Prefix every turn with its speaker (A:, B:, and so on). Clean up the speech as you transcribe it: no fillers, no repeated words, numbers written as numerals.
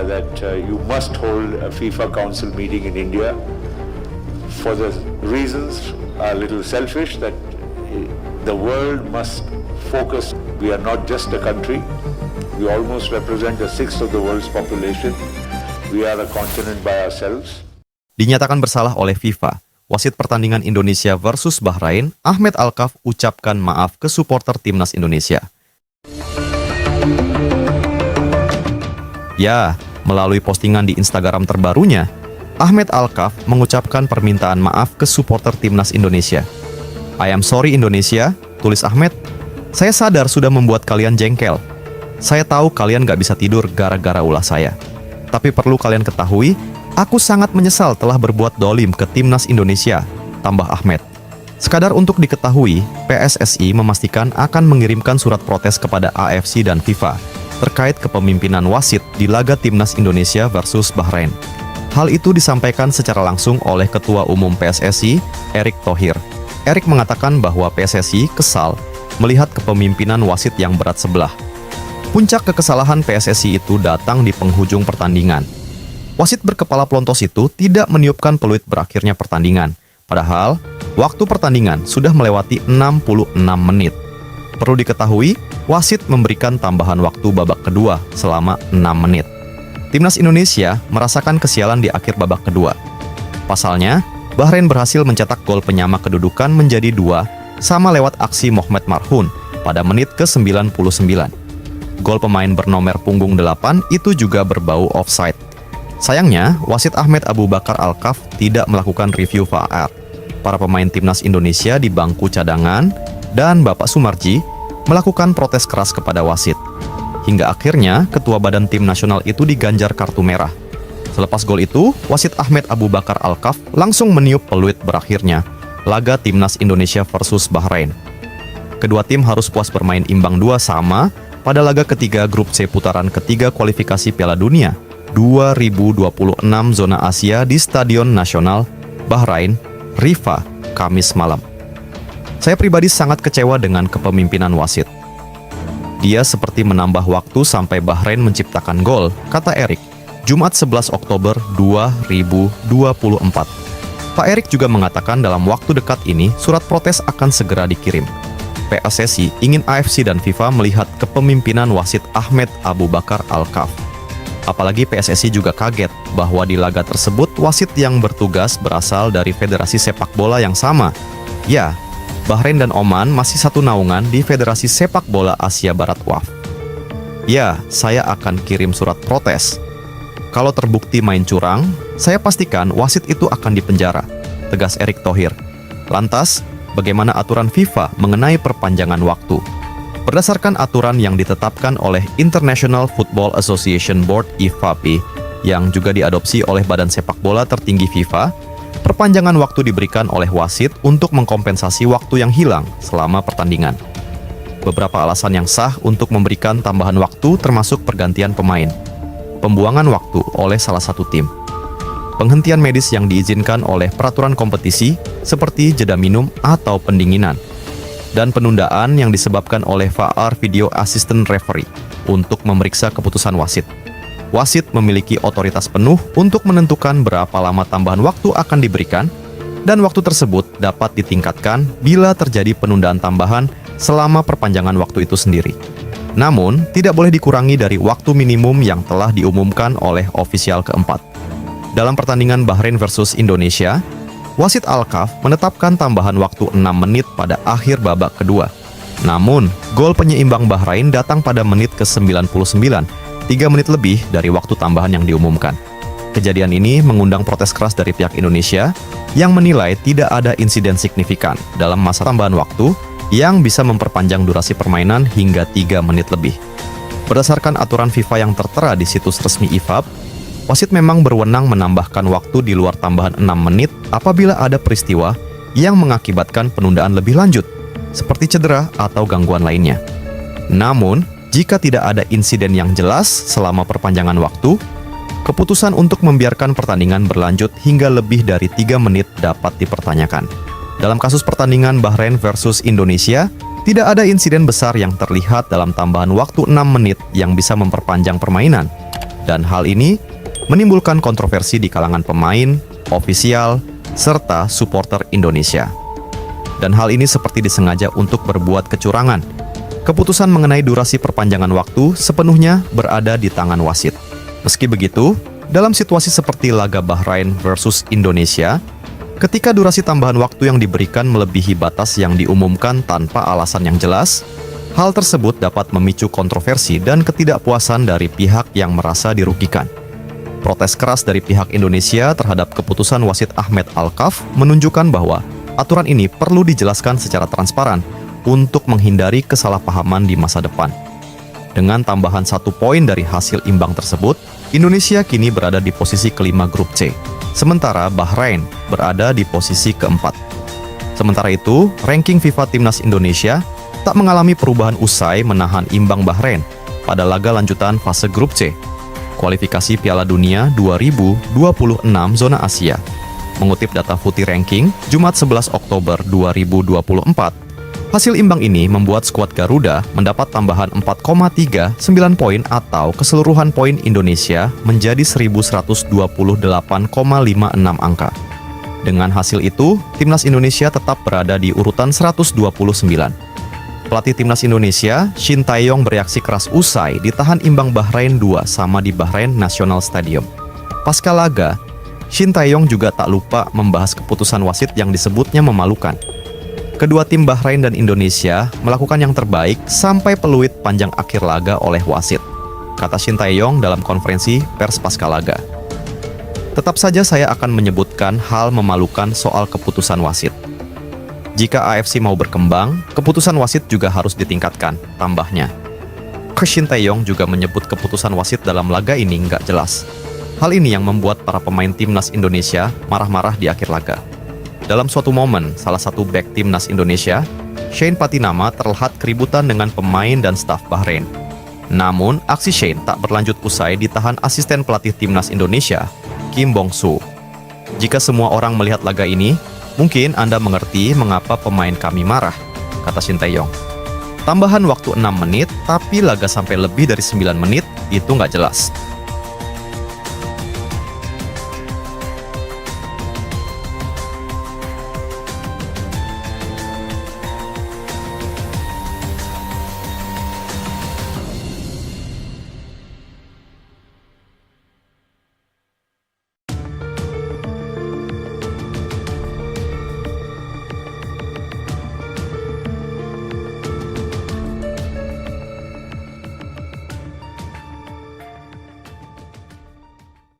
A: that you must hold a FIFA Council meeting in India for the reasons a little selfish that the world must focus. We are not just a country. We almost represent a sixth of the world's population. We are a continent by ourselves.
B: Dinyatakan bersalah oleh FIFA, wasit pertandingan Indonesia versus Bahrain, Ahmed Alkaf ucapkan maaf ke supporter timnas Indonesia. Ya, melalui postingan di Instagram terbarunya, Ahmed Alkaf mengucapkan permintaan maaf ke supporter timnas Indonesia. I am sorry Indonesia, tulis Ahmed. Saya sadar sudah membuat kalian jengkel. Saya tahu kalian gak bisa tidur gara-gara ulah saya. Tapi perlu kalian ketahui, aku sangat menyesal telah berbuat dolim ke timnas Indonesia, tambah Ahmed. Sekadar untuk diketahui, PSSI memastikan akan mengirimkan surat protes kepada AFC dan FIFA terkait kepemimpinan wasit di laga timnas Indonesia versus Bahrain. Hal itu disampaikan secara langsung oleh Ketua Umum PSSI, Erick Thohir. Erick mengatakan bahwa PSSI kesal melihat kepemimpinan wasit yang berat sebelah. Puncak kekesalan PSSI itu datang di penghujung pertandingan. Wasit berkepala pelontos itu tidak meniupkan peluit berakhirnya pertandingan. Padahal, waktu pertandingan sudah melewati 66 menit. Perlu diketahui, wasit memberikan tambahan waktu babak kedua selama 6 menit. Timnas Indonesia merasakan kesialan di akhir babak kedua. Pasalnya, Bahrain berhasil mencetak gol penyama kedudukan menjadi 2 sama lewat aksi Mohamed Marhun pada menit ke-99. Gol pemain bernomor punggung 8 itu juga berbau offside. Sayangnya, wasit Ahmed Abu Bakar Alkaf tidak melakukan review VAR. Para pemain timnas Indonesia di bangku cadangan dan Bapak Sumarji melakukan protes keras kepada wasit. Hingga akhirnya, ketua badan tim nasional itu diganjar kartu merah. Selepas gol itu, wasit Ahmed Abu Bakar Alkaf langsung meniup peluit berakhirnya laga timnas Indonesia versus Bahrain. Kedua tim harus puas bermain imbang 2-2 pada laga ketiga grup C putaran ketiga kualifikasi Piala Dunia 2026 zona Asia di Stadion Nasional Bahrain, Rifa, Kamis malam. Saya pribadi sangat kecewa dengan kepemimpinan wasit. Dia seperti menambah waktu sampai Bahrain menciptakan gol, kata Erick, Jumat 11 Oktober 2024. Pak Erick juga mengatakan dalam waktu dekat ini surat protes akan segera dikirim. PSSI ingin AFC dan FIFA melihat kepemimpinan wasit Ahmed Abu Bakar Alkaf. Apalagi PSSI juga kaget bahwa di laga tersebut wasit yang bertugas berasal dari Federasi Sepak Bola yang sama. Ya, Bahrain dan Oman masih satu naungan di Federasi Sepak Bola Asia Barat WAF. Ya, saya akan kirim surat protes. Kalau terbukti main curang, saya pastikan wasit itu akan dipenjara, tegas Erick Thohir. Lantas, bagaimana aturan FIFA mengenai perpanjangan waktu? Berdasarkan aturan yang ditetapkan oleh International Football Association Board (IFAB) yang juga diadopsi oleh Badan Sepak Bola tertinggi FIFA, perpanjangan waktu diberikan oleh wasit untuk mengkompensasi waktu yang hilang selama pertandingan. Beberapa alasan yang sah untuk memberikan tambahan waktu termasuk pergantian pemain, pembuangan waktu oleh salah satu tim, penghentian medis yang diizinkan oleh peraturan kompetisi seperti jeda minum atau pendinginan, dan penundaan yang disebabkan oleh VAR Video Assistant Referee untuk memeriksa keputusan wasit. Wasit memiliki otoritas penuh untuk menentukan berapa lama tambahan waktu akan diberikan, dan waktu tersebut dapat ditingkatkan bila terjadi penundaan tambahan selama perpanjangan waktu itu sendiri. Namun, tidak boleh dikurangi dari waktu minimum yang telah diumumkan oleh ofisial keempat. Dalam pertandingan Bahrain versus Indonesia, wasit Alkaf menetapkan tambahan waktu 6 menit pada akhir babak kedua. Namun, gol penyeimbang Bahrain datang pada menit ke-99, 3 menit lebih dari waktu tambahan yang diumumkan. Kejadian ini mengundang protes keras dari pihak Indonesia yang menilai tidak ada insiden signifikan dalam masa tambahan waktu yang bisa memperpanjang durasi permainan hingga 3 menit lebih. Berdasarkan aturan FIFA yang tertera di situs resmi IFAB, wasit memang berwenang menambahkan waktu di luar tambahan 6 menit apabila ada peristiwa yang mengakibatkan penundaan lebih lanjut, seperti cedera atau gangguan lainnya. Namun, jika tidak ada insiden yang jelas selama perpanjangan waktu, keputusan untuk membiarkan pertandingan berlanjut hingga lebih dari 3 menit dapat dipertanyakan. Dalam kasus pertandingan Bahrain versus Indonesia, tidak ada insiden besar yang terlihat dalam tambahan waktu 6 menit yang bisa memperpanjang permainan. Dan hal ini menimbulkan kontroversi di kalangan pemain, ofisial, serta supporter Indonesia. Dan hal ini seperti disengaja untuk berbuat kecurangan. Keputusan mengenai durasi perpanjangan waktu sepenuhnya berada di tangan wasit. Meski begitu, dalam situasi seperti laga Bahrain versus Indonesia, ketika durasi tambahan waktu yang diberikan melebihi batas yang diumumkan tanpa alasan yang jelas, hal tersebut dapat memicu kontroversi dan ketidakpuasan dari pihak yang merasa dirugikan. Protes keras dari pihak Indonesia terhadap keputusan wasit Ahmed Alkaf menunjukkan bahwa aturan ini perlu dijelaskan secara transparan untuk menghindari kesalahpahaman di masa depan. Dengan tambahan 1 poin dari hasil imbang tersebut, Indonesia kini berada di posisi kelima grup C, sementara Bahrain berada di posisi keempat. Sementara itu, ranking FIFA Timnas Indonesia tak mengalami perubahan usai menahan imbang Bahrain pada laga lanjutan fase grup C, kualifikasi Piala Dunia 2026 zona Asia. Mengutip data FUTI Ranking, Jumat 11 Oktober 2024, hasil imbang ini membuat skuad Garuda mendapat tambahan 4,39 poin atau keseluruhan poin Indonesia menjadi 1.128,56 angka. Dengan hasil itu, Timnas Indonesia tetap berada di urutan 129. Pelatih Timnas Indonesia, Shin Tae-yong bereaksi keras usai ditahan imbang Bahrain 2-2 di Bahrain National Stadium. Pasca laga, Shin Tae-yong juga tak lupa membahas keputusan wasit yang disebutnya memalukan. Kedua tim Bahrain dan Indonesia melakukan yang terbaik sampai peluit panjang akhir laga oleh wasit, kata Shin Tae-yong dalam konferensi pers pasca laga. Tetap saja saya akan menyebutkan hal memalukan soal keputusan wasit. Jika AFC mau berkembang, keputusan wasit juga harus ditingkatkan, tambahnya. Shin Tae-yong juga menyebut keputusan wasit dalam laga ini nggak jelas. Hal ini yang membuat para pemain Timnas Indonesia marah-marah di akhir laga. Dalam suatu momen, salah satu bek Timnas Indonesia, Shane Patinama terlihat keributan dengan pemain dan staf Bahrain. Namun, aksi Shane tak berlanjut usai ditahan asisten pelatih Timnas Indonesia, Kim Bong-soo. Jika semua orang melihat laga ini, mungkin Anda mengerti mengapa pemain kami marah, kata Shin Tae-yong. Tambahan waktu 6 menit, tapi laga sampai lebih dari 9 menit, itu nggak jelas.